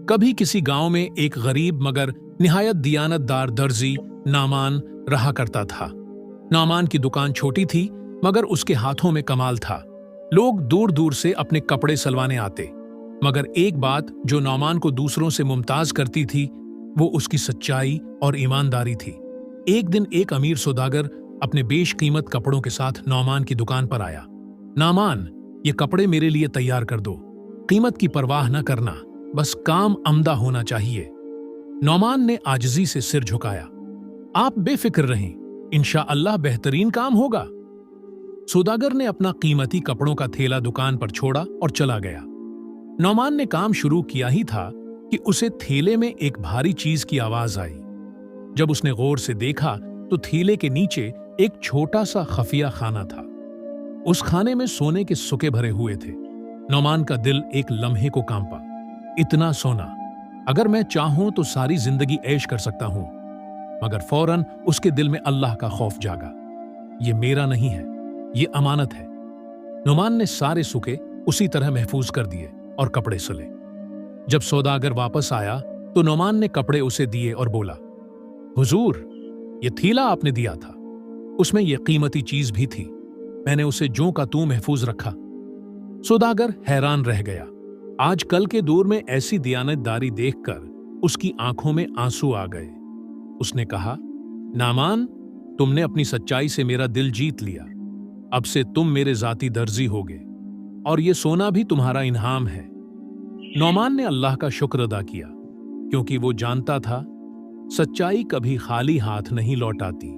کبھی کسی گاؤں میں ایک غریب مگر نہایت دیانتدار درزی نعمان رہا کرتا تھا۔ نعمان کی دکان چھوٹی تھی مگر اس کے ہاتھوں میں کمال تھا۔ لوگ دور دور سے اپنے کپڑے سلوانے آتے، مگر ایک بات جو نعمان کو دوسروں سے ممتاز کرتی تھی وہ اس کی سچائی اور ایمانداری تھی۔ ایک دن ایک امیر سوداگر اپنے بیش قیمت کپڑوں کے ساتھ نعمان کی دکان پر آیا۔ نعمان، یہ کپڑے میرے لیے تیار کر دو، قیمت کی پرواہ نہ کرنا، بس کام عمدہ ہونا چاہیے۔ نعمان نے عاجزی سے سر جھکایا۔ آپ بے فکر رہیں، انشاءاللہ بہترین کام ہوگا۔ سوداگر نے اپنا قیمتی کپڑوں کا تھیلا دکان پر چھوڑا اور چلا گیا۔ نعمان نے کام شروع کیا ہی تھا کہ اسے تھیلے میں ایک بھاری چیز کی آواز آئی۔ جب اس نے غور سے دیکھا تو تھیلے کے نیچے ایک چھوٹا سا خفیہ خانہ تھا۔ اس خانے میں سونے کے سکے بھرے ہوئے تھے۔ نعمان کا دل ایک لمحے کو کانپا۔ اتنا سونا، اگر میں چاہوں تو ساری زندگی عیش کر سکتا ہوں، مگر فوراً اس کے دل میں اللہ کا خوف جاگا۔ یہ میرا نہیں ہے، یہ امانت ہے۔ نعمان نے سارے سکے اسی طرح محفوظ کر دیے اور کپڑے سلے۔ جب سوداگر واپس آیا تو نعمان نے کپڑے اسے دیے اور بولا، حضور، یہ تھیلا آپ نے دیا تھا، اس میں یہ قیمتی چیز بھی تھی، میں نے اسے جوں کا توں محفوظ رکھا۔ سوداگر حیران رہ گیا۔ آج کل کے دور میں ایسی دیانتداری دیکھ کر اس کی آنکھوں میں آنسو آ گئے۔ اس نے کہا، نعمان، تم نے اپنی سچائی سے میرا دل جیت لیا، اب سے تم میرے ذاتی درزی ہوگے اور یہ سونا بھی تمہارا انعام ہے۔ نعمان نے اللہ کا شکر ادا کیا، کیونکہ وہ جانتا تھا سچائی کبھی خالی ہاتھ نہیں لوٹاتی۔